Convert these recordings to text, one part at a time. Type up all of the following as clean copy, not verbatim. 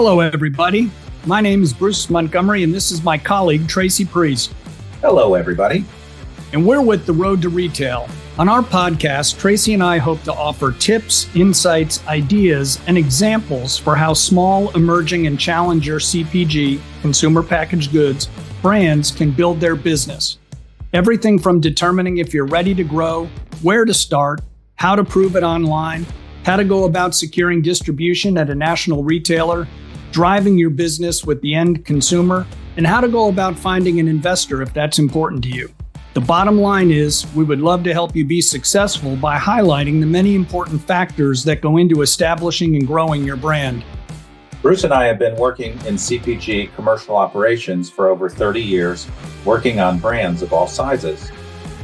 Hello, everybody. My name is Bruce Montgomery, and this is my colleague, Tracy Priest. Hello, everybody. And we're with The Road to Retail. On our podcast, Tracy and I hope to offer tips, insights, ideas, and examples for how small, emerging, and challenger CPG, consumer packaged goods, brands can build their business. Everything from determining if you're ready to grow, where to start, how to prove it online, how to go about securing distribution at a national retailer, driving your business with the end consumer, and how to go about finding an investor if that's important to you. The bottom line is, we would love to help you be successful by highlighting the many important factors that go into establishing and growing your brand. Bruce and I have been working in CPG commercial operations for over 30 years, working on brands of all sizes.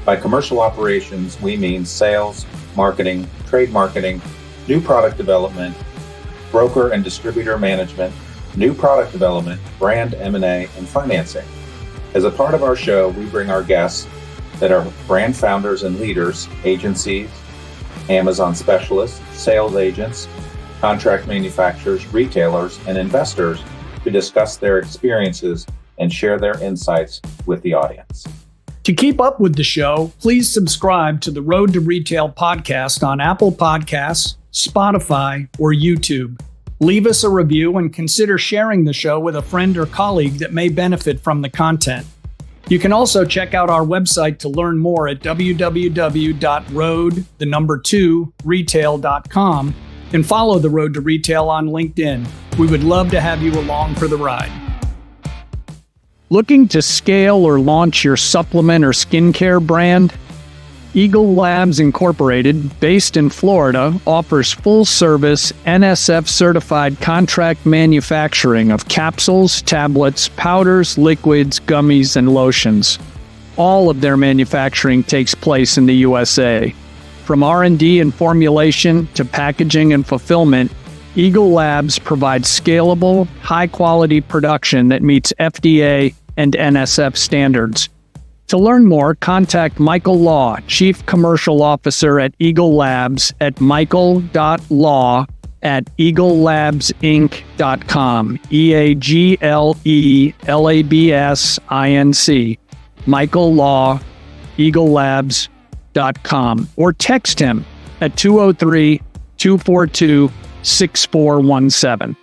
By commercial operations, we mean sales, marketing, trade marketing, new product development, broker and distributor management, new product development, brand M&A, and financing. As a part of our show, we bring our guests that are brand founders and leaders, agencies, Amazon specialists, sales agents, contract manufacturers, retailers, and investors to discuss their experiences and share their insights with the audience. To keep up with the show, please subscribe to the Road to Retail podcast on Apple Podcasts, Spotify, or YouTube. Leave us a review and consider sharing the show with a friend or colleague that may benefit from the content. You can also check out our website to learn more at www.road2retail.com and follow The Road to Retail on LinkedIn. We would love to have you along for the ride. Looking to scale or launch your supplement or skincare brand? Eagle Labs Incorporated, based in Florida, offers full-service NSF-certified contract manufacturing of capsules, tablets, powders, liquids, gummies, and lotions. All of their manufacturing takes place in the USA. From R&D and formulation to packaging and fulfillment, Eagle Labs provides scalable, high-quality production that meets FDA and NSF standards. To learn more, contact Michael Law, Chief Commercial Officer at Eagle Labs at michael.law@eaglelabsinc.com, EAGLELABSINC, Michael Law, eaglelabs.com, or text him at 203-242-6417.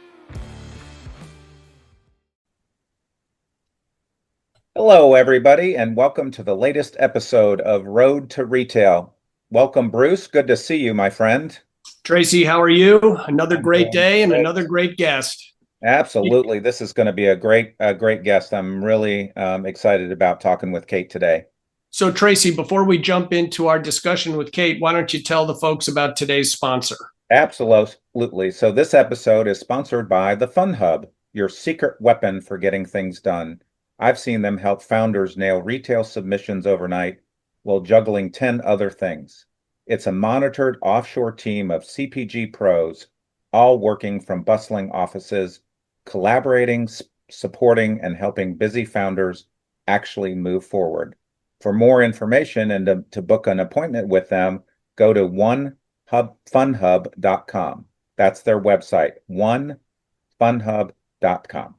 Hello, everybody, and welcome to the latest episode of Road to Retail. Welcome, Bruce. Good to see you, my friend. Tracy, how are you? Another great day and another great guest. Absolutely. This is going to be a great guest. I'm really excited about talking with Kate today. So, Tracy, before we jump into our discussion with Kate, why don't you tell the folks about today's sponsor? Absolutely. So this episode is sponsored by the Fun Hub, your secret weapon for getting things done. I've seen them help founders nail retail submissions overnight while juggling 10 other things. It's a monitored offshore team of CPG pros, all working from bustling offices, collaborating, supporting, and helping busy founders actually move forward. For more information and to book an appointment with them, go to onefunhub.com. That's their website, onefunhub.com.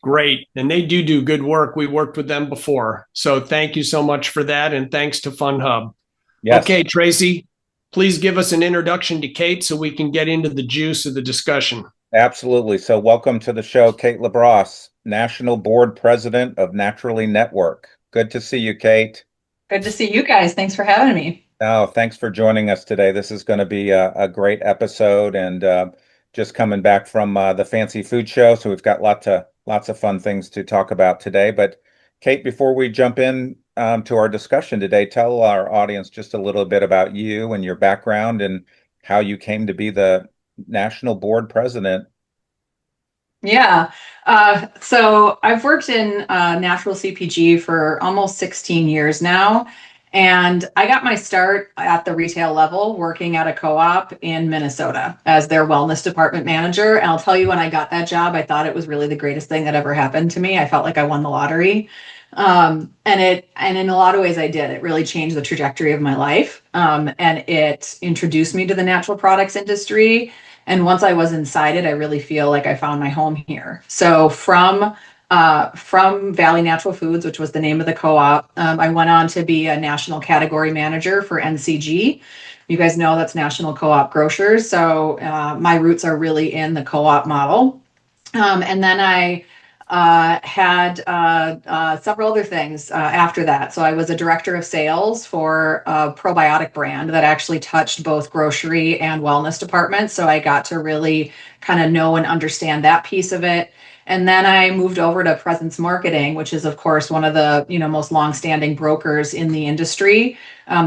Great. And they do good work. We worked with them before. So thank you so much for that. And thanks to Fun Hub. Yes. Okay, Tracy, please give us an introduction to Kate so we can get into the juice of the discussion. Absolutely. So welcome to the show, Kate LaBrosse, National Board President of Naturally Network. Good to see you, Kate. Good to see you guys. Thanks for having me. Oh, thanks for joining us today. This is going to be a great episode, and just coming back from the Fancy Food Show. So we've got lots of fun things to talk about today. But Kate, before we jump in to our discussion today, tell our audience just a little bit about you and your background and how you came to be the National Board President. Yeah. So I've worked in natural CPG for almost 16 years now. And I got my start at the retail level working at a co-op in Minnesota as their wellness department manager. And I'll tell you, when I got that job, I thought it was really the greatest thing that ever happened to me. I felt like I won the lottery. And in a lot of ways I did. It really changed the trajectory of my life. And it introduced me to the natural products industry. And once I was inside it, I really feel like I found my home here. So from Valley Natural Foods, which was the name of the co-op, I went on to be a national category manager for NCG. You guys know that's National Co-op Grocers. So my roots are really in the co-op model. And then I had several other things after that. So I was a director of sales for a probiotic brand that actually touched both grocery and wellness departments. So I got to really kind of know and understand that piece of it. And then I moved over to Presence Marketing, which is, of course, one of the most longstanding brokers in the industry.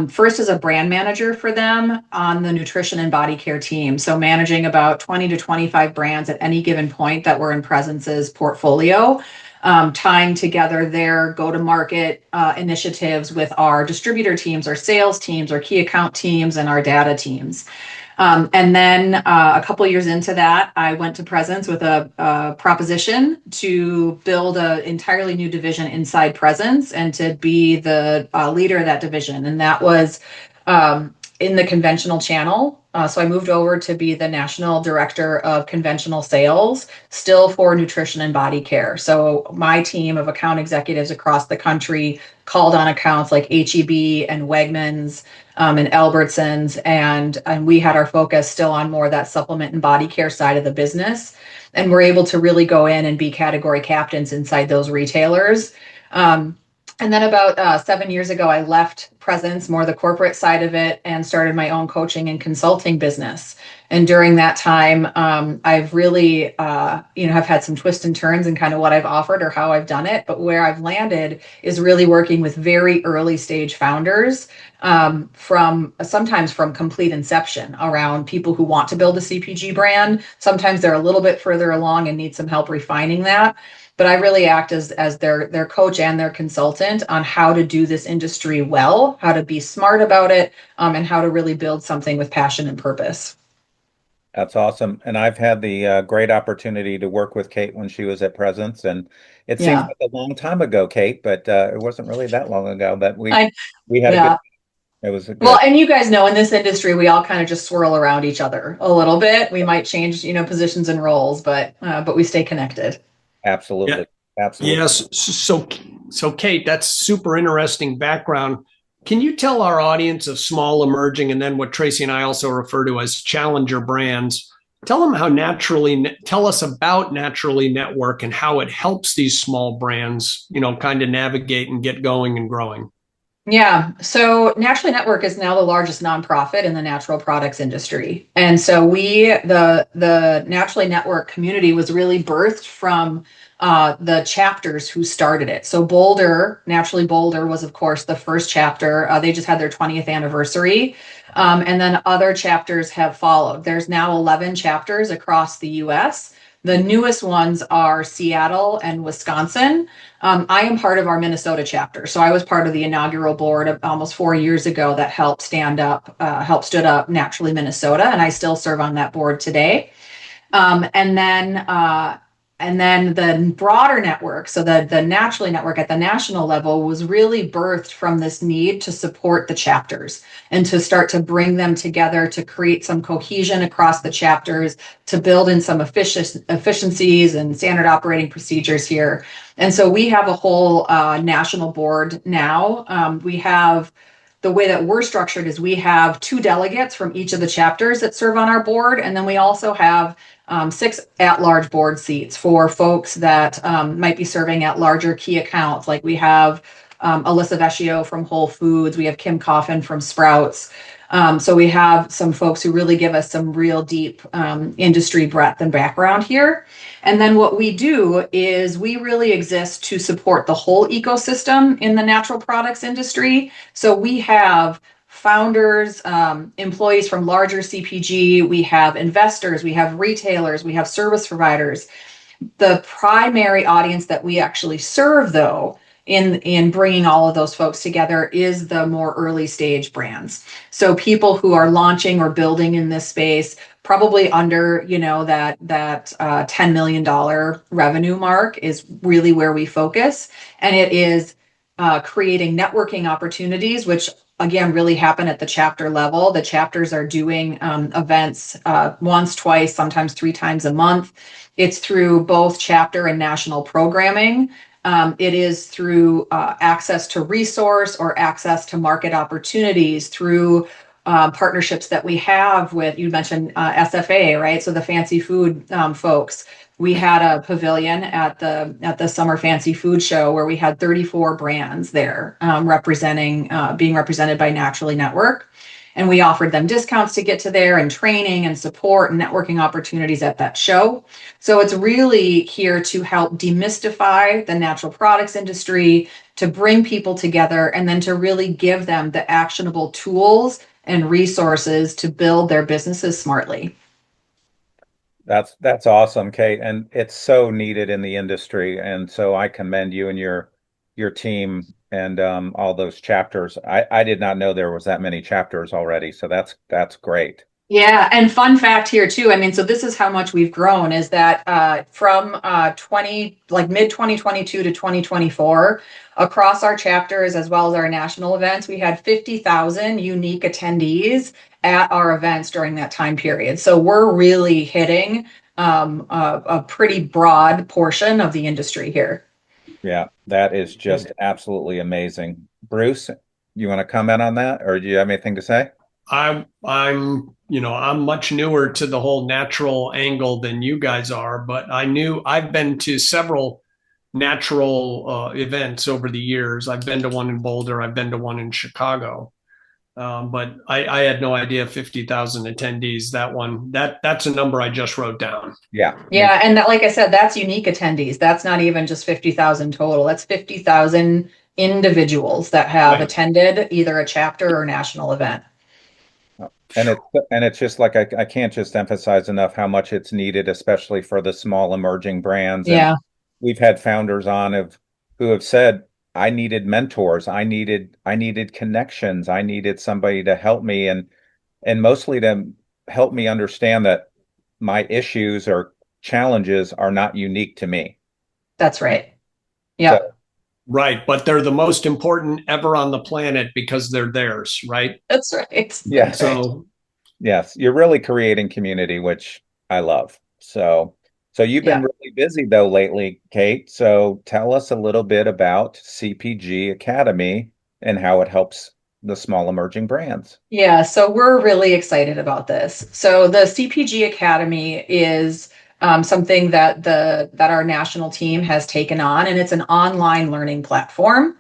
First as a brand manager for them on the nutrition and body care team. So managing about 20 to 25 brands at any given point that were in Presence's portfolio, tying together their go-to-market initiatives with our distributor teams, our sales teams, our key account teams, and our data teams. And then a couple of years into that, I went to Presence with a proposition to build an entirely new division inside Presence and to be the leader of that division. And that was in the conventional channel. So I moved over to be the national director of conventional sales, still for nutrition and body care. So my team of account executives across the country called on accounts like H-E-B and Wegmans and Albertsons, and we had our focus still on more of that supplement and body care side of the business. And we're able to really go in and be category captains inside those retailers. And then about 7 years ago, I left Presence, more the corporate side of it, and started my own coaching and consulting business. And during that time, I've really, have had some twists and turns in kind of what I've offered or how I've done it. But where I've landed is really working with very early stage founders, sometimes from complete inception, around people who want to build a CPG brand. Sometimes they're a little bit further along and need some help refining that. But I really act as their coach and their consultant on how to do this industry well, how to be smart about it, and how to really build something with passion and purpose. That's awesome. And I've had the great opportunity to work with Kate when she was at Presence. And it seems Yeah. like a long time ago, Kate, but it wasn't really that long ago that we I, had a yeah. good, it was a Well, good, and you guys know in this industry, we all kind of just swirl around each other a little bit. We might change, positions and roles, but we stay connected. absolutely. Yeah. Absolutely. Yes. So Kate, that's super interesting background. Can you tell our audience of small, emerging, and then what Tracy and I also refer to as challenger brands, tell us about Naturally Network and how it helps these small brands, kind of navigate and get going and growing? Yeah. So Naturally Network is now the largest nonprofit in the natural products industry. And so the Naturally Network community was really birthed from the chapters who started it. So Naturally Boulder was, of course, the first chapter. They just had their 20th anniversary. And then other chapters have followed. There's now 11 chapters across the US. The newest ones are Seattle and Wisconsin. I am part of our Minnesota chapter. So I was part of the inaugural board of almost 4 years ago that helped stood up Naturally Minnesota. And I still serve on that board today. And then the broader network, so the Naturally Network at the national level, was really birthed from this need to support the chapters and to start to bring them together, to create some cohesion across the chapters, to build in some efficiencies and standard operating procedures here. And so we have a whole national board now. The way that we're structured is we have 2 delegates from each of the chapters that serve on our board. And then we also have 6 at-large board seats for folks that might be serving at larger key accounts. Like we have Alyssa Vecchio from Whole Foods. We have Kim Coffin from Sprouts. So we have some folks who really give us some real deep industry breadth and background here. And then what we do is we really exist to support the whole ecosystem in the natural products industry. So we have founders, employees from larger CPG, we have investors, we have retailers, we have service providers. The primary audience that we actually serve, though, in bringing all of those folks together is the more early stage brands. So people who are launching or building in this space, probably under, that $10 million revenue mark is really where we focus. And it is creating networking opportunities, which again, really happen at the chapter level. The chapters are doing events once, twice, sometimes 3 times a month. It's through both chapter and national programming. It is through access to resource or access to market opportunities through partnerships that we have with, you mentioned SFA, right? So the fancy food folks. We had a pavilion at the Summer Fancy Food Show where we had 34 brands there being represented by Naturally Network. And we offered them discounts to get to there and training and support and networking opportunities at that show. So it's really here to help demystify the natural products industry, to bring people together, and then to really give them the actionable tools and resources to build their businesses smartly. That's awesome, Kate, and it's so needed in the industry. And so I commend you and your team and all those chapters. I did not know there was that many chapters already, so that's great. Yeah, and fun fact here too. I mean, so this is how much we've grown is that from 20 like mid 2022 to 2024 across our chapters as well as our national events, we had 50,000 unique attendees at our events during that time period. So we're really hitting a pretty broad portion of the industry here. Yeah, that is just absolutely amazing. Bruce, you want to comment on that, or do you have anything to say? I'm much newer to the whole natural angle than you guys are, but I've been to several natural events over the years. I've been to one in Boulder, I've been to one in Chicago. But I had no idea 50,000 attendees. That's a number I just wrote down. Yeah. Yeah, and that, like I said, that's unique attendees. That's not even just 50,000 total. That's 50,000 individuals that have attended either a chapter or national event. And it's just like I can't just emphasize enough how much it's needed, especially for the small emerging brands. And Yeah, we've had founders on who have said, I needed mentors, I needed connections, I needed somebody to help me and mostly to help me understand that my issues or challenges are not unique to me. that's right. Yeah. So Right, but they're the most important ever on the planet because they're theirs, right? That's right. yeah, So yes, you're really creating community, which I love. So you've been Yeah. really busy though lately, Kate. So tell us a little bit about CPG Academy and how it helps the small emerging brands. Yeah, so we're really excited about this. So the CPG Academy is something that our national team has taken on, and it's an online learning platform.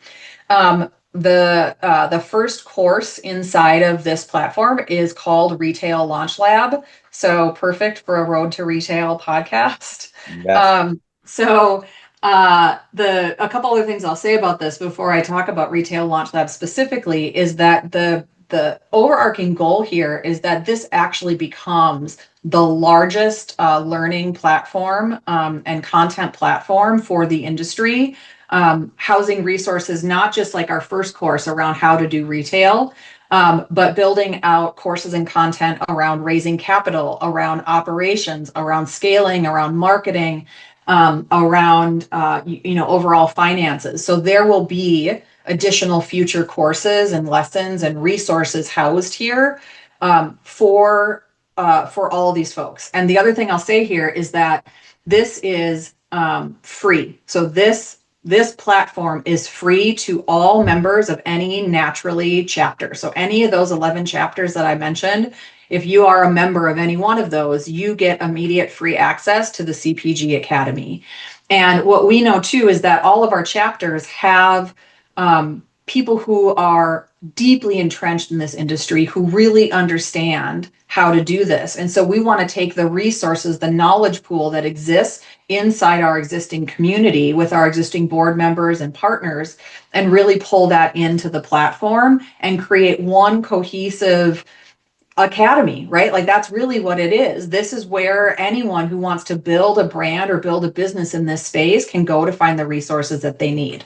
The first course inside of this platform is called Retail Launch Lab. So perfect for a Road to Retail podcast. Yes, So the a couple other things I'll say about this before I talk about Retail Launch Lab specifically is that the overarching goal here is that this actually becomes the largest learning platform and content platform for the industry, housing resources, not just like our first course around how to do retail, but building out courses and content around raising capital, around operations, around scaling, around marketing, around overall finances. So there will be additional future courses and lessons and resources housed here for all of these folks. And the other thing I'll say here is that this is free. So this platform is free to all members of any Naturally chapter. So any of those 11 chapters that I mentioned, if you are a member of any one of those, you get immediate free access to the CPG Academy. And what we know too is that all of our chapters have people who are deeply entrenched in this industry who really understand how to do this. And so we want to take the resources, the knowledge pool that exists inside our existing community with our existing board members and partners and really pull that into the platform and create one cohesive academy, right? Like that's really what it is. This is where anyone who wants to build a brand or build a business in this space can go to find the resources that they need.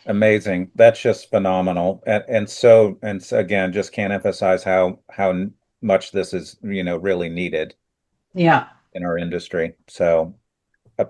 amazing. That's just phenomenal. And so again, just can't emphasize how much this is, really needed Yeah. in our industry. So uh,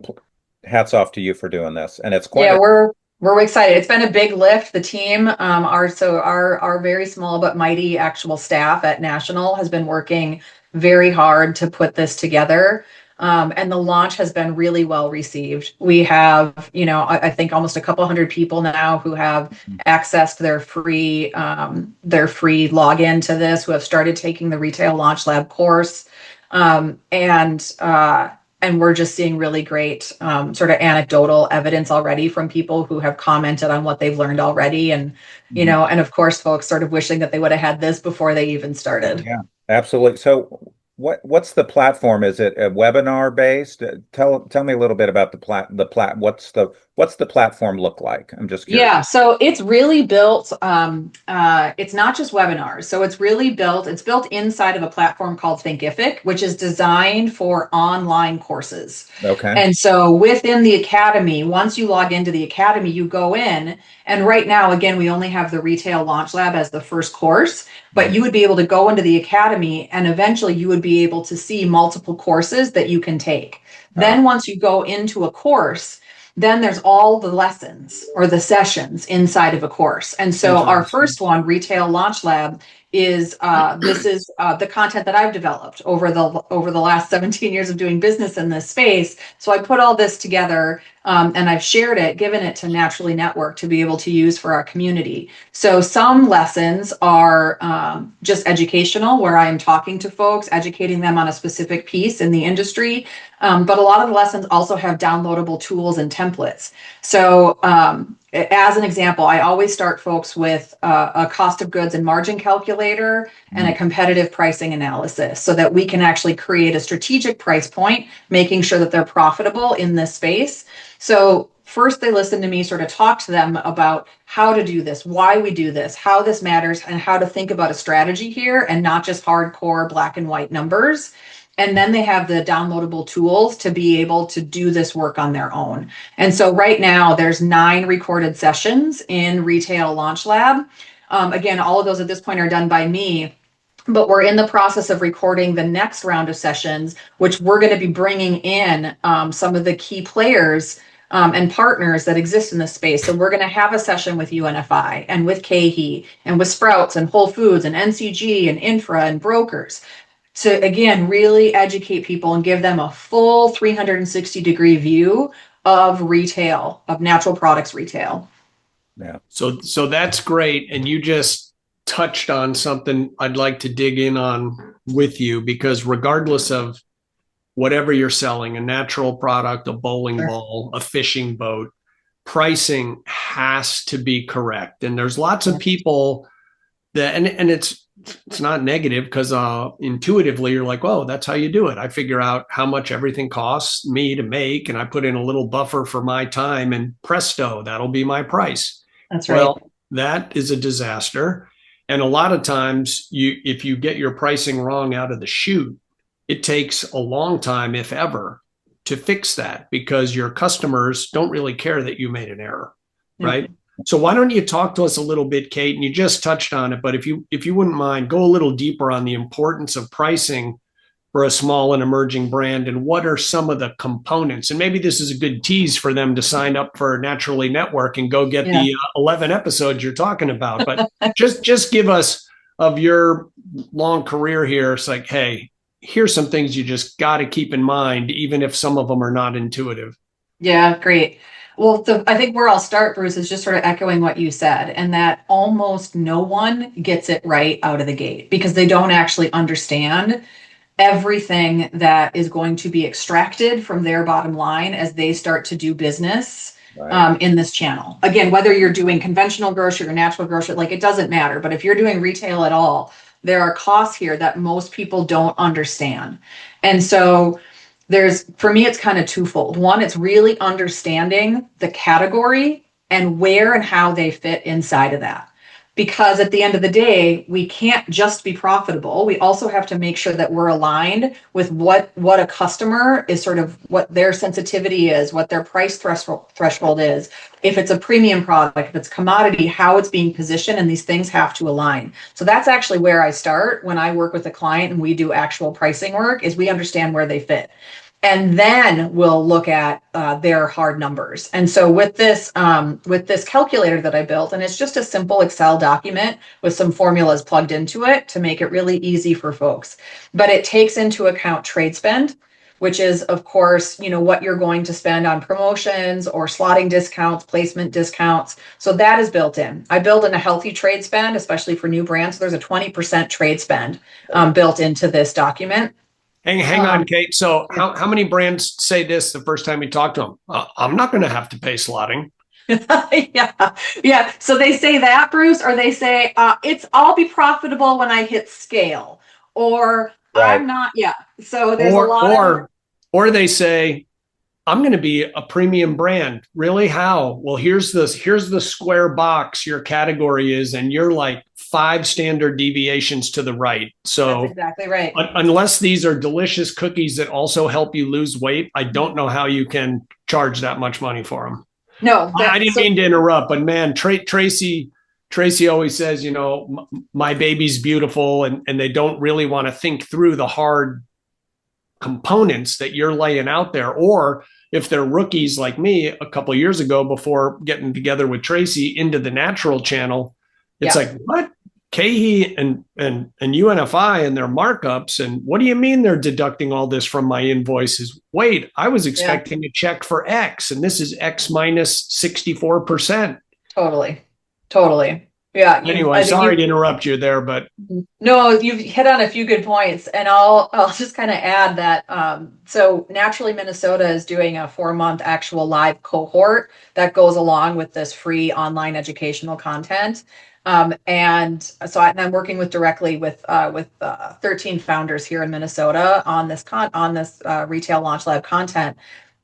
hats off to you for doing this. And it's quite Yeah, a we're We're excited. It's been a big lift. The team, our very small but mighty actual staff at National has been working very hard to put this together. And the launch has been really well received. We have, I think almost a couple hundred people now who have accessed their free login to this, who have started taking the Retail Launch Lab course. And we're just seeing really great sort of anecdotal evidence already from people who have commented on what they've learned already. And, and of course, folks sort of wishing that they would have had this before they even started. Yeah, absolutely. So what's the platform? Is it a webinar based? Tell me a little bit about what's the platform look like? I'm just curious. Yeah, so it's really built, it's not just webinars. So it's built inside of a platform called Thinkific, which is designed for online courses. Okay. And so within the Academy, once you log into the Academy, you go in, and right now, again, we only have the Retail Launch Lab as the first course, but you would be able to go into the Academy and eventually you would be able to see multiple courses that you can take. Then once you go into a course, then there's all the lessons or the sessions inside of a course. And so our first one, Retail Launch Lab, is the content that I've developed over the last 17 years of doing business in this space. So I put all this together and I've shared it, given it to Naturally Network to be able to use for our community. So some lessons are just educational, where I am talking to folks, educating them on a specific piece in the industry. But a lot of the lessons also have downloadable tools and templates. So as an example, I always start folks with a cost of goods and margin calculator and a competitive pricing analysis so that we can actually create a strategic price point, making sure that they're profitable in this space. So first they listen to me sort of talk to them about how to do this, why we do this, how this matters, and how to think about a strategy here and not just hardcore black and white numbers. And then they have the downloadable tools to be able to do this work on their own. And so right now there's 9 recorded sessions in Retail Launch Lab. Again, all of those at this point are done by me, but we're in the process of recording the next round of sessions, which we're going to be bringing in some of the key players and partners that exist in this space. So we're going to have a session with UNFI and with KeHE and with Sprouts and Whole Foods and NCG and Infra and brokers, to, again, really educate people and give them a full 360-degree view of retail, of natural products retail. Yeah. So that's great. And you just touched on something I'd like to dig in on with you, because regardless of whatever you're selling, a natural product, a bowling ball, a fishing boat, pricing has to be correct. And there's lots of people that, and it's not negative, because intuitively you're like, oh, that's how you do it. I figure out how much everything costs me to make, and I put in a little buffer for my time, and presto, that'll be my price. That's right. Well, that is a disaster. And a lot of times if you get your pricing wrong out of the chute, it takes a long time, if ever, to fix that, because your customers don't really care that you made an error, right? So why don't you talk to us a little bit, Kate? And you just touched on it, but if you wouldn't mind, go a little deeper on the importance of pricing for a small and emerging brand, and what are some of the components? And maybe this is a good tease for them to sign up for Naturally Network and go get the 11 episodes you're talking about. But just give us, of your long career here, it's like, hey, here's some things you just got to keep in mind, even if some of them are not intuitive. Yeah, great. Well, I think where I'll start, Bruce, is just sort of echoing what you said, and that almost no one gets it right out of the gate because they don't actually understand everything that is going to be extracted from their bottom line as they start to do business in this channel. Again, whether you're doing conventional grocery or natural grocery, like, it doesn't matter. But if you're doing retail at all, there are costs here that most people don't understand. And so for me, it's kind of twofold. One, it's really understanding the category and where and how they fit inside of that. Because at the end of the day, we can't just be profitable. We also have to make sure that we're aligned with what a customer is, sort of what their sensitivity is, what their price threshold is. If it's a premium product, if it's commodity, how it's being positioned, and these things have to align. So that's actually where I start when I work with a client and we do actual pricing work, is we understand where they fit. And then we'll look at their hard numbers. And so with this calculator that I built, and it's just a simple Excel document with some formulas plugged into it to make it really easy for folks. But it takes into account trade spend, which is, of course, what you're going to spend on promotions or slotting discounts, placement discounts. So that is built in. I build in a healthy trade spend, especially for new brands. There's a 20% trade spend built into this document. Hang on, Kate. So how many brands say this the first time you talk to them? I'm not going to have to pay slotting. Yeah. So they say that, Bruce, or they say I'll be profitable when I hit scale, or Right. I'm not. Yeah. So there's a lot or they say, I'm going to be a premium brand. Really? How? Well, here's the square box your category is, and you're like 5 standard deviations to the right. So that's exactly right. Unless these are delicious cookies that also help you lose weight, I don't know how you can charge that much money for them. No, I didn't mean to interrupt, but man, Tracy always says, my baby's beautiful, and they don't really want to think through the hard components that you're laying out there. Or if they're rookies like me a couple of years ago before getting together with Tracy into the natural channel, it's like, what? KeHE and UNFI and their markups, and what do you mean they're deducting all this from my invoices? Wait, I was expecting a check for X, and this is X minus 64%. Totally. Yeah. Anyway, sorry to interrupt you there, but no, you've hit on a few good points, and I'll just kind of add that. So Naturally Minnesota is doing a 4-month actual live cohort that goes along with this free online educational content. And so I'm working directly with 13 founders here in Minnesota on this retail launch lab content.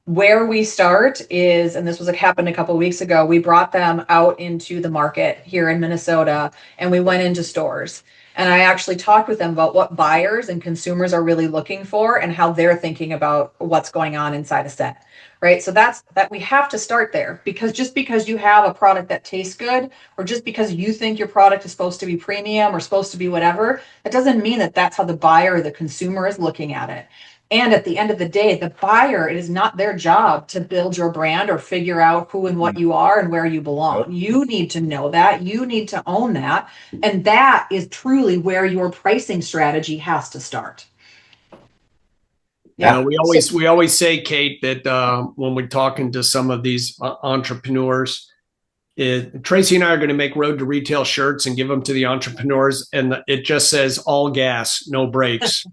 Where we start is, and this happened a couple of weeks ago, we brought them out into the market here in Minnesota, and we went into stores. And I actually talked with them about what buyers and consumers are really looking for and how they're thinking about what's going on inside a set, right? So that we have to start there, because just because you have a product that tastes good, or just because you think your product is supposed to be premium or supposed to be whatever, that doesn't mean that that's how the buyer or the consumer is looking at it. And at the end of the day, the buyer, it is not their job to build your brand or figure out who and what you are and where you belong. You need to know that. You need to own that. And that is truly where your pricing strategy has to start. Yeah, we always say, Kate, that when we're talking to some of these entrepreneurs, Tracy and I are going to make Road to Retail shirts and give them to the entrepreneurs, and it just says all gas, no brakes.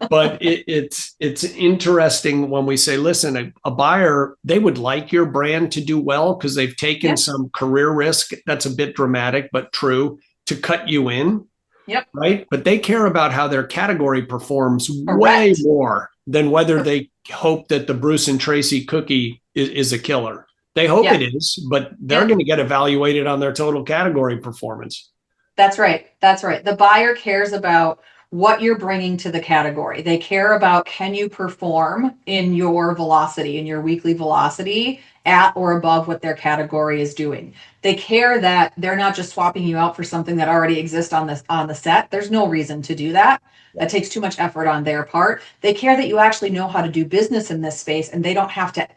But it's interesting when we say, listen, a buyer, they would like your brand to do well because they've taken some career risk. That's a bit dramatic, but true, to cut you in. Yep. Right. But they care about how their category performs way more than whether they hope that the Bruce and Tracy cookie is a killer. They hope it is, but they're going to get evaluated on their total category performance. That's right. The buyer cares about what you're bringing to the category. They care about, can you perform in your velocity, in your weekly velocity, at or above what their category is doing. They care that they're not just swapping you out for something that already exists on the set. There's no reason to do that. That takes too much effort on their part. They care that you actually know how to do business in this space, and they don't have to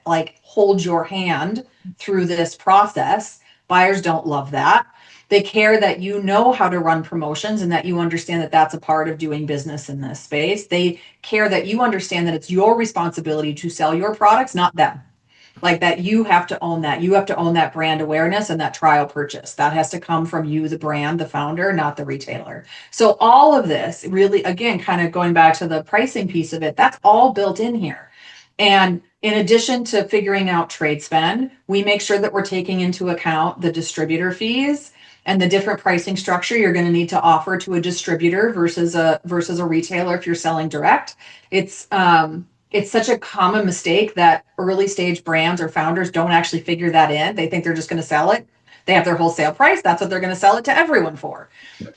hold your hand through this process. Buyers don't love that. They care that you know how to run promotions and that you understand that that's a part of doing business in this space. They care that you understand that it's your responsibility to sell your products, not them. That you have to own that. You have to own that brand awareness and that trial purchase. That has to come from you, the brand, the founder, not the retailer. So all of this really, again, kind of going back to the pricing piece of it, that's all built in here. And in addition to figuring out trade spend, we make sure that we're taking into account the distributor fees and the different pricing structure you're going to need to offer to a distributor versus a retailer if you're selling direct. It's such a common mistake that early stage brands or founders don't actually figure that in. They think they're just going to sell it. They have their wholesale price. That's what they're going to sell it to everyone for.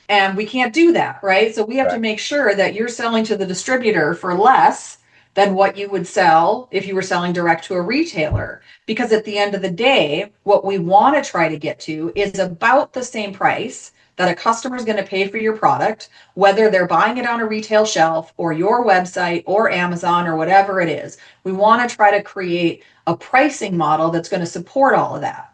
And we can't do that, right? So we have to make sure that you're selling to the distributor for less than what you would sell if you were selling direct to a retailer. Because at the end of the day, what we want to try to get to is about the same price that a customer is going to pay for your product, whether they're buying it on a retail shelf or your website or Amazon or whatever it is. We want to try to create a pricing model that's going to support all of that.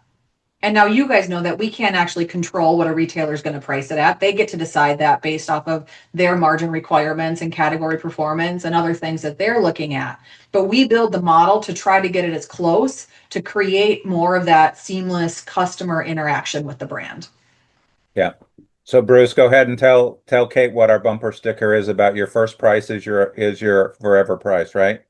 And now you guys know that we can't actually control what a retailer is going to price it at. They get to decide that based off of their margin requirements and category performance and other things that they're looking at. But we build the model to try to get it as close to create more of that seamless customer interaction with the brand. Yeah. So Bruce, go ahead and tell Kate what our bumper sticker is about. Your first price is your forever price, right?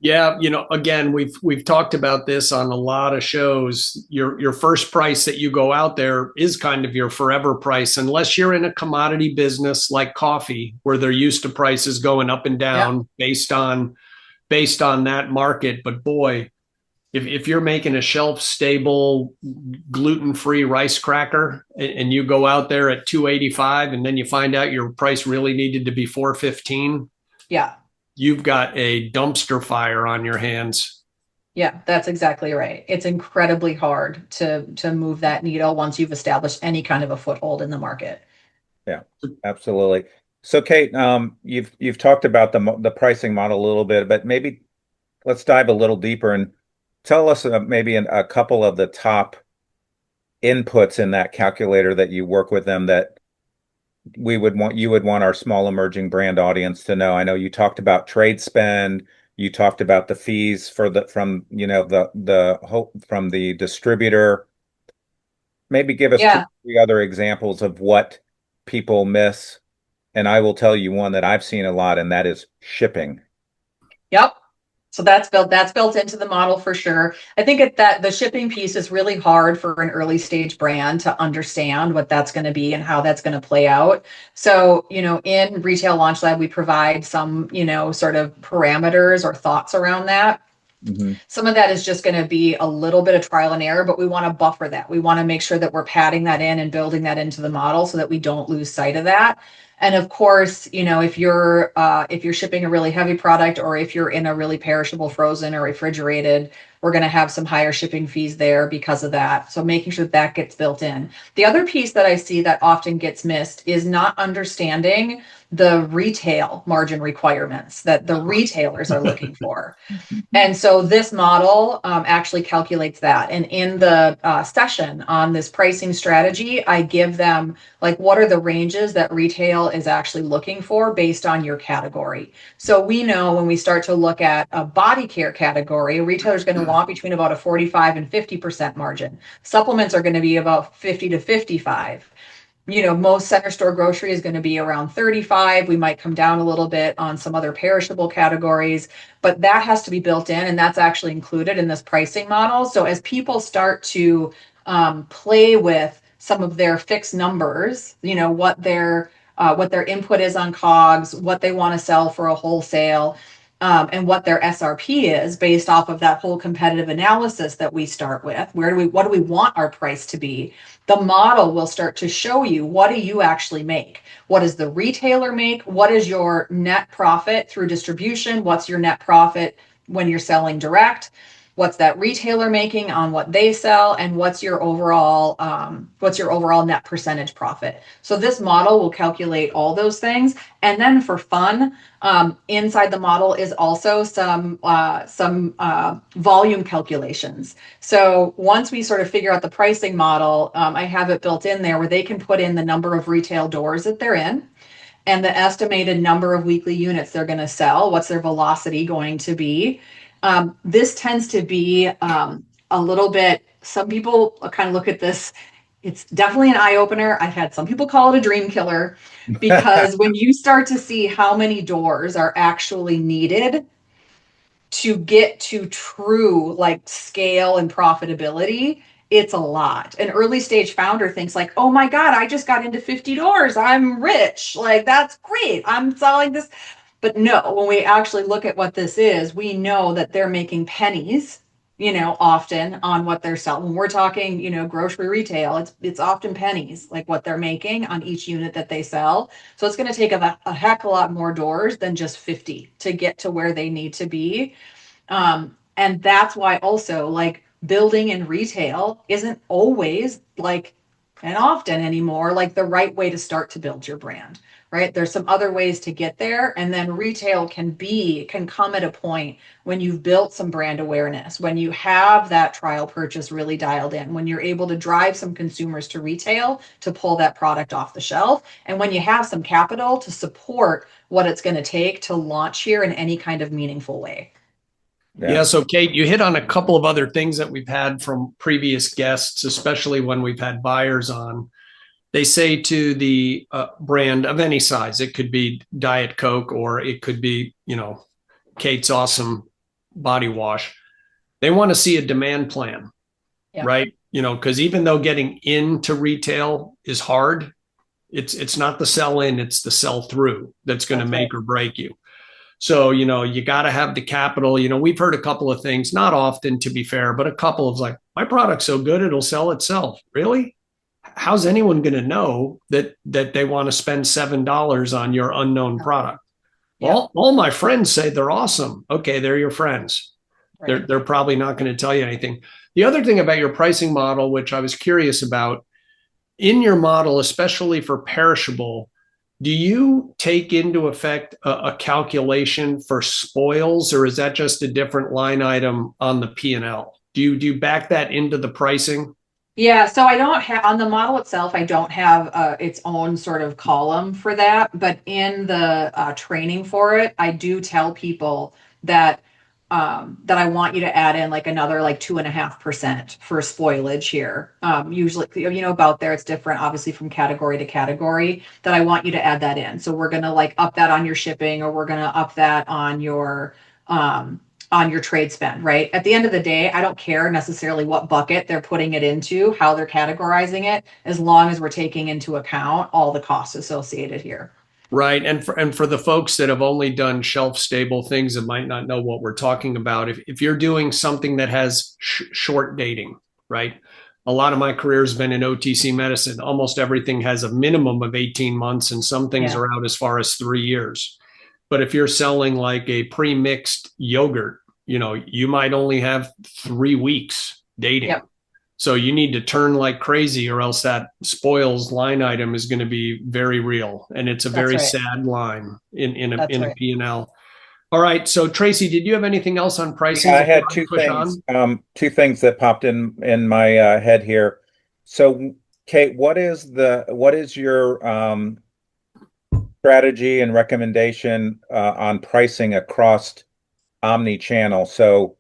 Yeah, again, we've talked about this on a lot of shows. Your first price that you go out there is kind of your forever price, unless you're in a commodity business like coffee, where they're used to prices going up and down based on that market. But boy, if you're making a shelf stable gluten-free rice cracker and you go out there at $2.85 and then you find out your price really needed to be $4.15. Yeah. You've got a dumpster fire on your hands. Yeah, that's exactly right. It's incredibly hard to move that needle once you've established any kind of a foothold in the market. Yeah, absolutely. So Kate, you've talked about the pricing model a little bit, but maybe let's dive a little deeper and tell us maybe a couple of the top inputs in that calculator that you work with them that you would want our small emerging brand audience to know. I know you talked about trade spend, you talked about the fees from the distributor. Maybe give us 2 or 3 other examples of what people miss. And I will tell you one that I've seen a lot, and that is shipping. Yep. So that's built into the model for sure. I think that the shipping piece is really hard for an early stage brand to understand what that's going to be and how that's going to play out. So, in Retail Launch Lab, we provide some, sort of parameters or thoughts around that. Mm-hmm. Some of that is just going to be a little bit of trial and error, but we want to buffer that. We want to make sure that we're padding that in and building that into the model so that we don't lose sight of that. And of course, if you're shipping a really heavy product, or if you're in a really perishable, frozen, or refrigerated, we're going to have some higher shipping fees there because of that. So making sure that gets built in. The other piece that I see that often gets missed is not understanding the retail margin requirements that the retailers are looking for. And so this model actually calculates that. And in the session on this pricing strategy, I give them what are the ranges that retail is actually looking for based on your category. So we know when we start to look at a body care category, a retailer is going to want between about a 45 and 50% margin. Supplements are going to be about 50 to 55. Most center store grocery is going to be around 35. We might come down a little bit on some other perishable categories, but that has to be built in, and that's actually included in this pricing model. So as people start to play with some of their fixed numbers, what their input is on COGS, what they want to sell for a wholesale, and what their SRP is based off of that whole competitive analysis that we start with. What do we want our price to be? The model will start to show you, what do you actually make? What does the retailer make? What is your net profit through distribution? What's your net profit when you're selling direct? What's that retailer making on what they sell? And what's your overall net percentage profit? So this model will calculate all those things. And then for fun, inside the model is also some volume calculations. So once we sort of figure out the pricing model, I have it built in there where they can put in the number of retail doors that they're in and the estimated number of weekly units they're going to sell. What's their velocity going to be? This tends to be a little bit, some people kind of look at this, it's definitely an eye opener. I've had some people call it a dream killer, because when you start to see how many doors are actually needed to get to true scale and profitability, it's a lot. An early stage founder thinks oh my God, I just got into 50 doors. I'm rich. That's great. I'm selling this. But no, when we actually look at what this is, we know that they're making pennies, often on what they're selling. When we're talking, grocery retail, it's often pennies, what they're making on each unit that they sell. So it's going to take a heck of a lot more doors than just 50 to get to where they need to be. And that's why also building in retail isn't always and often anymore like the right way to start to build your brand, right? There's some other ways to get there. And then retail can come at a point when you've built some brand awareness, when you have that trial purchase really dialed in, when you're able to drive some consumers to retail to pull that product off the shelf, and when you have some capital to support what it's going to take to launch here in any kind of meaningful way. Yeah. So Kate, you hit on a couple of other things that we've had from previous guests, especially when we've had buyers on. They say to the brand of any size, it could be Diet Coke or it could be, Kate's awesome body wash. They want to see a demand plan, right? Because even though getting into retail is hard, it's not the sell in, it's the sell through that's going to make or break you. So, you got to have the capital. We've heard a couple of things, not often to be fair, but a couple of like, my product's so good, it'll sell itself. Really? How's anyone going to know that they want to spend $7 on your unknown product? All my friends say they're awesome. Okay, they're your friends. Right. They're probably not going to tell you anything. The other thing about your pricing model, which I was curious about, in your model, especially for perishable, do you take into effect a calculation for spoils, or is that just a different line item on the P&L? Do you back that into the pricing? Yeah, so I don't have on the model itself, I don't have its own sort of column for that, but in the training for it, I do tell people that that I want you to add in like another like 2.5% for spoilage here. Usually, about there, it's different, obviously from category to category, that I want you to add that in. So we're going to like up that on your shipping, or we're going to up that on your trade spend, right? At the end of the day, I don't care necessarily what bucket they're putting it into, how they're categorizing it, as long as we're taking into account all the costs associated here. Right. And for the folks that have only done shelf stable things and might not know what we're talking about, if you're doing something that has short dating, right? A lot of my career has been in OTC medicine. Almost everything has a minimum of 18 months and some things are out as far as 3 years. But if you're selling like a pre-mixed yogurt, you might only have 3 weeks dating. Yep. So you need to turn like crazy, or else that spoils line item is going to be very real. And it's a very sad line in a P&L. All right. So Tracy, did you have anything else on pricing? Yeah, I had two things. Two things that popped in my head here. So Kate, what is your strategy and recommendation on pricing across omni-channel? So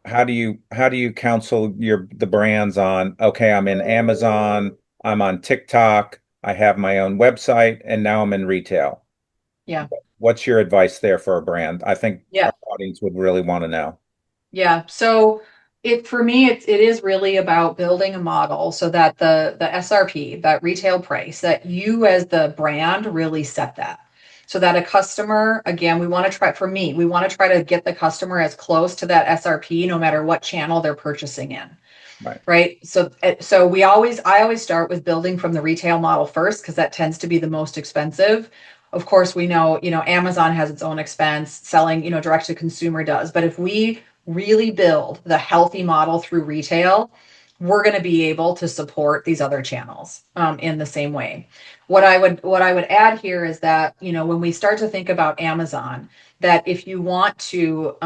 how do you counsel the brands on, okay, I'm in Amazon, I'm on TikTok, I have my own website, and now I'm in retail? Yeah. What's your advice there for a brand? I think our audience would really want to know. Yeah. So for me, it is really about building a model so that the SRP, that retail price, that you as the brand really set that. So that a customer, again, we want to try to get the customer as close to that SRP, no matter what channel they're purchasing in. Right. So I always start with building from the retail model first, because that tends to be the most expensive. Of course, we know, Amazon has its own expense, selling, direct to consumer does. But if we really build the healthy model through retail, we're going to be able to support these other channels in the same way. What I would add here is that, when we start to think about Amazon, that if you want to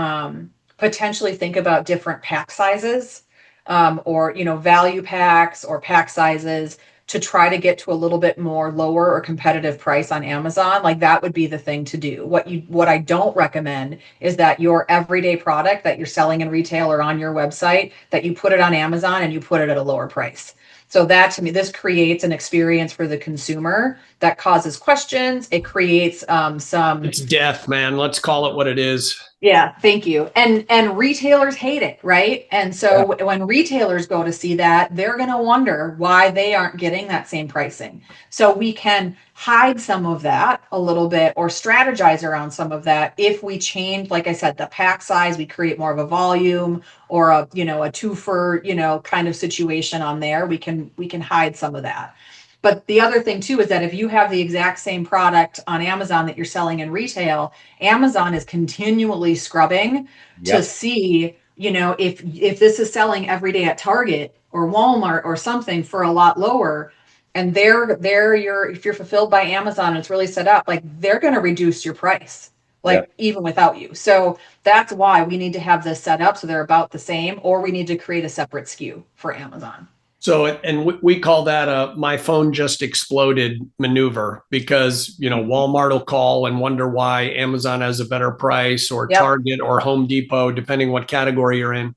potentially think about different pack sizes, or, value packs or pack sizes, to try to get to a little bit more lower or competitive price on Amazon, like that would be the thing to do. What I don't recommend is that your everyday product that you're selling in retail or on your website, that you put it on Amazon and you put it at a lower price. So that, to me, this creates an experience for the consumer that causes questions. It creates It's death, man. Let's call it what it is. Yeah, thank you. And retailers hate it, right? And so when retailers go to see that, they're going to wonder why they aren't getting that same pricing. So we can hide some of that a little bit, or strategize around some of that. If we change, like I said, the pack size, we create more of a volume, or a two for, kind of situation on there, we can hide some of that. But the other thing too is that if you have the exact same product on Amazon that you're selling in retail, Amazon is continually scrubbing to see, if this is selling every day at Target or Walmart or something for a lot lower, and if you're fulfilled by Amazon, it's really set up, like they're going to reduce your price, Yeah. like even without you. So that's why we need to have this set up so they're about the same, or we need to create a separate SKU for Amazon. So, and we call that a my phone just exploded maneuver, because, Walmart will call and wonder why Amazon has a better price, or Yep. Target or Home Depot, depending what category you're in.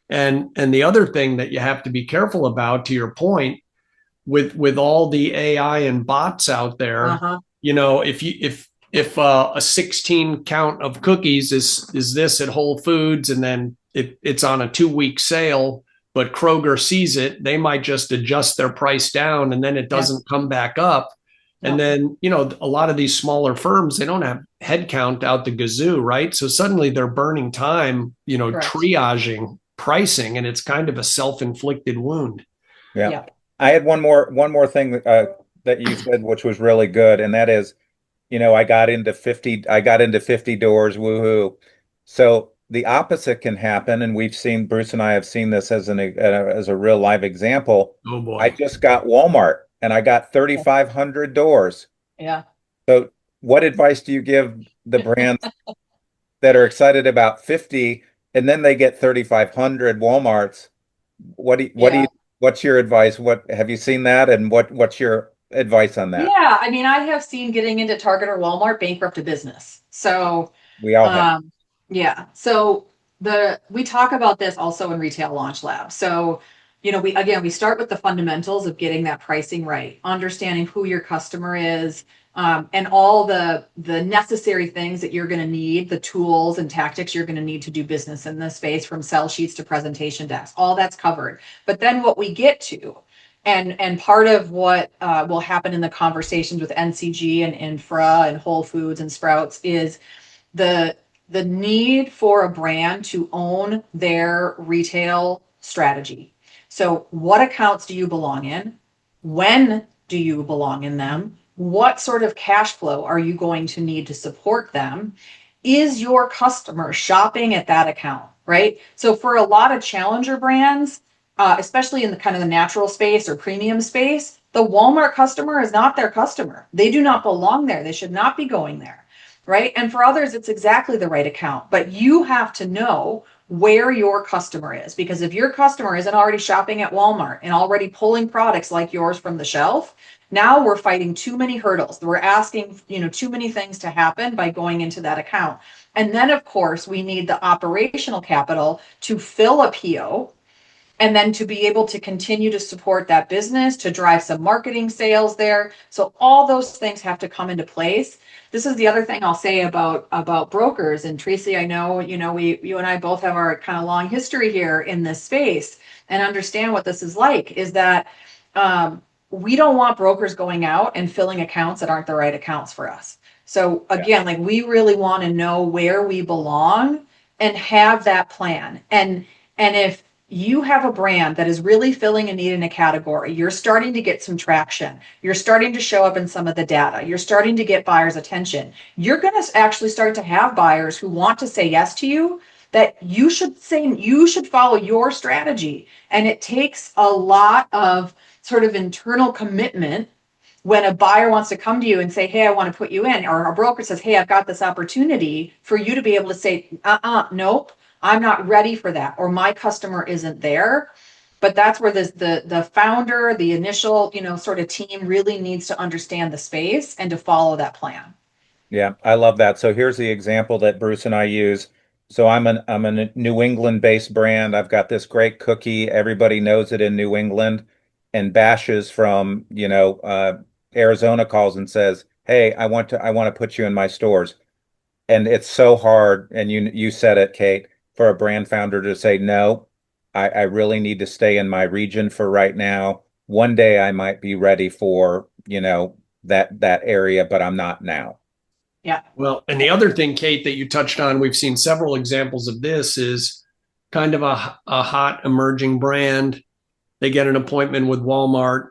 And the other thing that you have to be careful about, to your point, with all the AI and bots out there, Uh-huh. if a 16 count of cookies is this at Whole Foods, and then it's on a 2-week sale, but Kroger sees it, they might just adjust their price down, and then it doesn't come back up. And then, a lot of these smaller firms, they don't have headcount out the gazoo, right? So suddenly they're burning time, Correct. triaging pricing, and it's kind of a self-inflicted wound. Yeah. Yeah. I had one more thing that you said, which was really good, and that is, I got into 50 doors, woohoo. So the opposite can happen, and Bruce and I have seen this as a real live example. Oh boy. I just got Walmart, and I got 3,500 doors. Yeah. So what advice do you give the brands that are excited about 50, and then they get 3,500 Walmarts? What's your advice? What have you seen that, and what's your advice on that? Yeah, I mean, I have seen getting into Target or Walmart bankrupt a business. So, We all have. yeah. So we talk about this also in Retail Launch Lab. So, we start with the fundamentals of getting that pricing right, understanding who your customer is, and all the necessary things that you're going to need, the tools and tactics you're going to need to do business in this space, from sell sheets to presentation decks. All that's covered. But then what we get to, and part of what will happen in the conversations with NCG and Infra and Whole Foods and Sprouts is the need for a brand to own their retail strategy. So what accounts do you belong in? When do you belong in them? What sort of cash flow are you going to need to support them? Is your customer shopping at that account, right? So for a lot of challenger brands, especially in the kind of the natural space or premium space, the Walmart customer is not their customer. They do not belong there. They should not be going there, right? And for others, it's exactly the right account. But you have to know where your customer is, because if your customer isn't already shopping at Walmart and already pulling products like yours from the shelf, now we're fighting too many hurdles. We're asking, too many things to happen by going into that account. And then, of course, we need the operational capital to fill a PO, and then to be able to continue to support that business, to drive some marketing sales there. So all those things have to come into place. This is the other thing I'll say about brokers. And Tracy, I know, you and I both have our kind of long history here in this space and understand what this is like, is that we don't want brokers going out and filling accounts that aren't the right accounts for us. So again, like, we really want to know where we belong and have that plan. And if you have a brand that is really filling a need in a category, you're starting to get some traction, you're starting to show up in some of the data, you're starting to get buyers' attention, you're going to actually start to have buyers who want to say yes to you, that you should follow your strategy. And it takes a lot of sort of internal commitment when a buyer wants to come to you and say, hey, I want to put you in, or a broker says, hey, I've got this opportunity, for you to be able to say, nope, I'm not ready for that, or my customer isn't there. But that's where the founder, the initial, sort of team really needs to understand the space and to follow that plan. Yeah, I love that. So here's the example that Bruce and I use. So I'm a New England-based brand. I've got this great cookie. Everybody knows it in New England. And Bashes from, Arizona calls and says, "Hey, I want to put you in my stores." And it's so hard, and you said it, Kate, for a brand founder to say, "No, I really need to stay in my region for right now. One day I might be ready for, that area, but I'm not now." Yeah. Well, and the other thing, Kate, that you touched on, we've seen several examples of this, is kind of a hot emerging brand. They get an appointment with Walmart,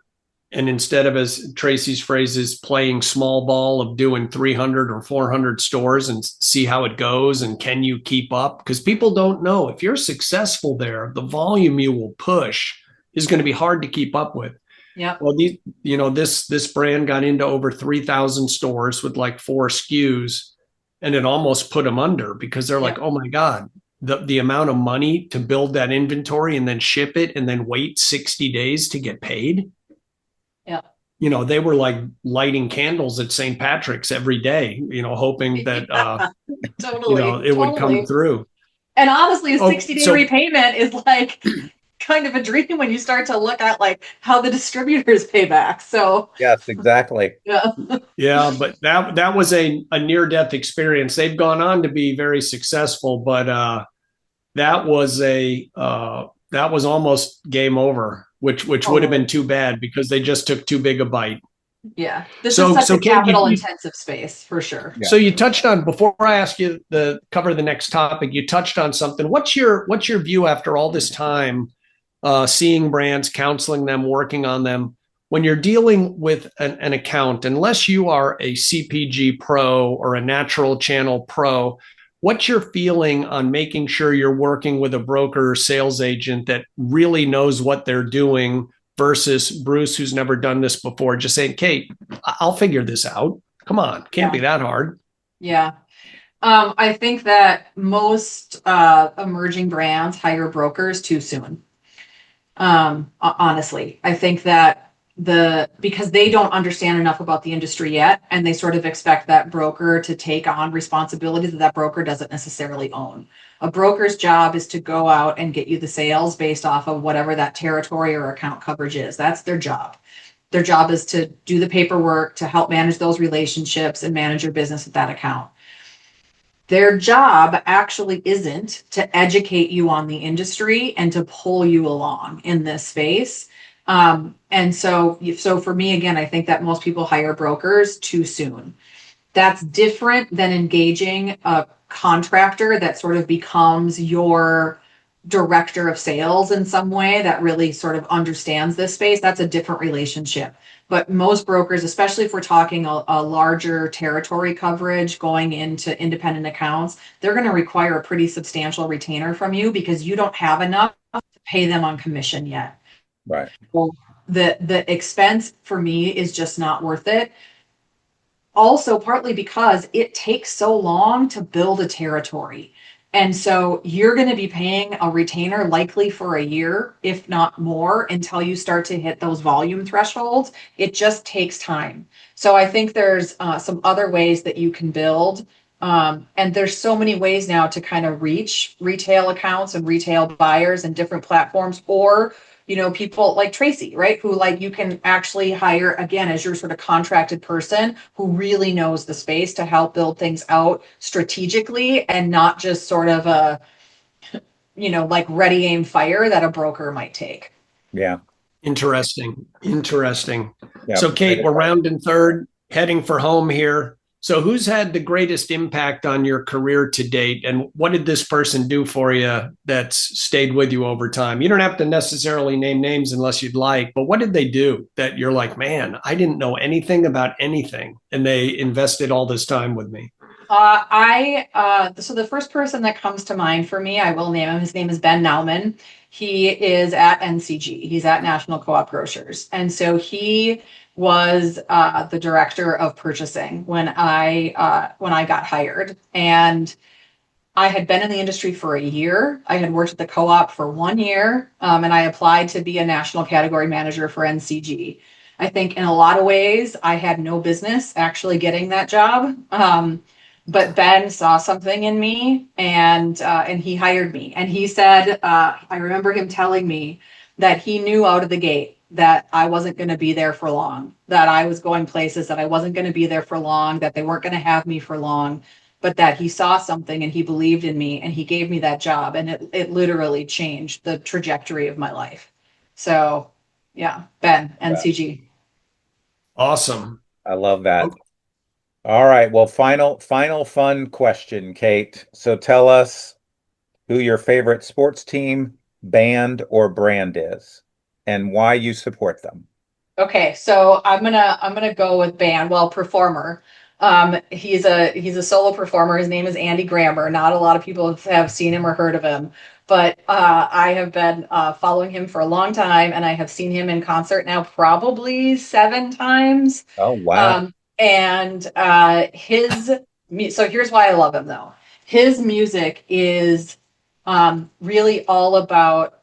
and instead of, as Tracy's phrase is, playing small ball of doing 300 or 400 stores and see how it goes and can you keep up? Because people don't know, if you're successful there, the volume you will push is going to be hard to keep up with. Yeah. Well, this brand got into over 3,000 stores with like 4 SKUs, and it almost put them under because they're like, Yep. oh my God, the amount of money to build that inventory and then ship it and then wait 60 days to get paid. Yeah. They were like lighting candles at St. Patrick's every day, hoping that Totally. it would come Totally. through. And honestly, a Oh, 60-day so repayment is like kind of a dream when you start to look at like how the distributors pay back. So Yes, exactly. yeah. yeah, but that was a near death experience. They've gone on to be very successful, but that was that was almost game over, which would have been Totally. too bad because they just took too big a bite. Yeah. This is So such a Kate, capital intensive space for sure. Yeah. so you touched on, before I ask you the cover the next topic, you touched on something. What's your view after all this time, seeing brands, counseling them, working on them? When you're dealing with an account, unless you are a CPG pro or a natural channel pro, what's your feeling on making sure you're working with a broker or sales agent that really knows what they're doing versus Bruce, who's never done this before, just saying, Kate, I'll figure this out. Come on, can't Yeah. be that hard. Yeah. I think that most emerging brands hire brokers too soon. Honestly, I think that because they don't understand enough about the industry yet, and they sort of expect that broker to take on responsibilities that broker doesn't necessarily own. A broker's job is to go out and get you the sales based off of whatever that territory or account coverage is. That's their job. Their job is to do the paperwork, to help manage those relationships and manage your business at that account. Their job actually isn't to educate you on the industry and to pull you along in this space. And so for me, again, I think that most people hire brokers too soon. That's different than engaging a contractor that sort of becomes your director of sales in some way that really sort of understands this space. That's a different relationship. But most brokers, especially if we're talking a larger territory coverage going into independent accounts, they're going to require a pretty substantial retainer from you because you don't have enough to pay them on commission yet. Right. Well, the expense for me is just not worth it. Also, partly because it takes so long to build a territory. And so you're going to be paying a retainer likely for a year, if not more, until you start to hit those volume thresholds. It just takes time. So I think there's some other ways that you can build. And there's so many ways now to kind of reach retail accounts and retail buyers and different platforms, or people like Tracy, right? Who like you can actually hire again as your sort of contracted person who really knows the space to help build things out strategically and not just sort of a, like ready, aim, fire that a broker might take. Yeah. Interesting. Yeah. So Kate, we're rounding third, heading for home here. So who's had the greatest impact on your career to date, and what did this person do for you that's stayed with you over time? You don't have to necessarily name names unless you'd like, but what did they do that you're like, man, I didn't know anything about anything, and they invested all this time with me? So the first person that comes to mind for me, I will name him. His name is Ben Nauman. He is at NCG. He's at National Co-op Grocers. And so he was the director of purchasing when I got hired. And I had been in the industry for a year. I had worked at the co-op for 1 year, and I applied to be a national category manager for NCG. I think in a lot of ways, I had no business actually getting that job. But Ben saw something in me, and he hired me. And he said, I remember him telling me that he knew out of the gate that I wasn't going to be there for long, that I was going places, that I wasn't going to be there for long, that they weren't going to have me for long, but that he saw something and he believed in me and he gave me that job. And it literally changed the trajectory of my life. So yeah, Ben, NCG. Awesome. I love that. All right. Well, final fun question, Kate. So tell us who your favorite sports team, band, or brand is and why you support them. Okay, so I'm gonna go with band. Well, performer. He's a solo performer. His name is Andy Grammer. Not a lot of people have seen him or heard of him, but I have been following him for a long time, and I have seen him in concert now probably 7 times. Oh, wow. And so here's why I love him though. His music is really all about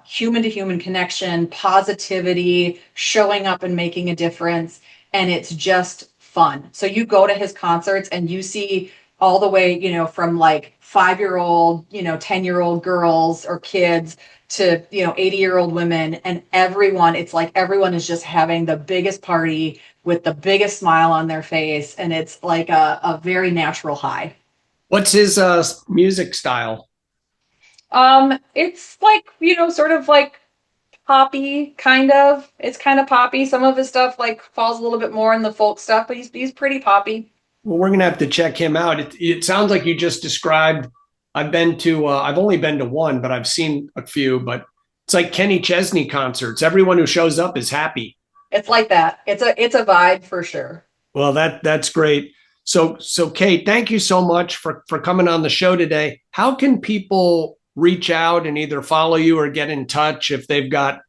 human to human connection, positivity, showing up and making a difference. And it's just fun. So you go to his concerts and you see all the way, from like 5-year-old, 10-year-old girls or kids to, 80-year-old women, and it's like everyone is just having the biggest party with the biggest smile on their face. And it's like a very natural high. What's his music style? It's like, sort of like poppy, kind of. It's kind of poppy. Some of his stuff like falls a little bit more in the folk stuff, but he's pretty poppy. Well, we're gonna have to check him out. It sounds like you just described. I've only been to one, but I've seen a few. But it's like Kenny Chesney concerts. Everyone who shows up is happy. It's like that. It's a vibe for sure. Well, that's great. So Kate, thank you so much for coming on the show today. How can people reach out and either follow you or get in touch if they've got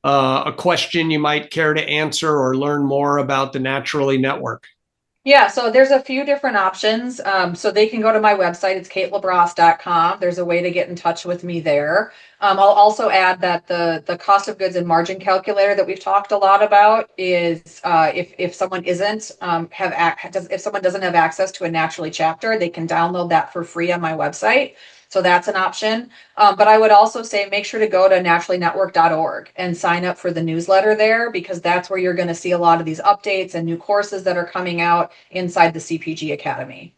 a question you might care to answer or learn more about the Naturally Network? Yeah, so there's a few different options. So they can go to my website. It's katelabrosse.com. There's a way to get in touch with me there. I'll also add that the cost of goods and margin calculator that we've talked a lot about is if someone if someone doesn't have access to a Naturally chapter, they can download that for free on my website. So that's an option. But I would also say make sure to go to naturallynetwork.org and sign up for the newsletter there, because that's where you're going to see a lot of these updates and new courses that are coming out inside the CPG Academy.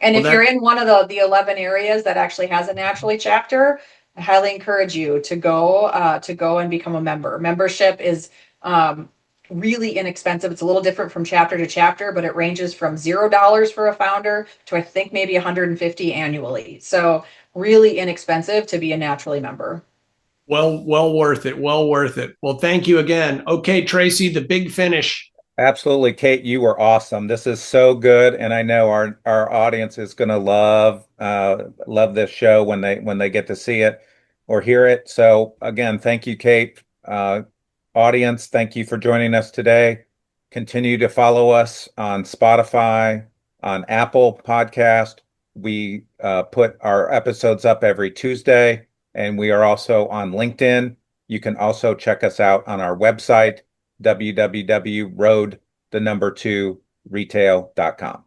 And if you're in one of the 11 areas that actually has a Naturally chapter, I highly encourage you to go and become a member. Membership is really inexpensive. It's a little different from chapter to chapter, but it ranges from $0 for a founder to I think maybe 150 annually. So really inexpensive to be a Naturally member. Well worth it. Well worth it. Well, thank you again. Okay, Tracy, the big finish. Absolutely, Kate, you were awesome. This is so good, and I know our audience is going to love this show when they get to see it or hear it. So again, thank you, Kate. Audience, thank you for joining us today. Continue to follow us on Spotify, on Apple Podcast. We put our episodes up every Tuesday, and we are also on LinkedIn. You can also check us out on our website, www.road2retail.com.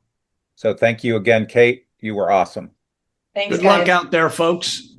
So thank you again, Kate. You were awesome. Thanks, Good luck guys. out there, folks.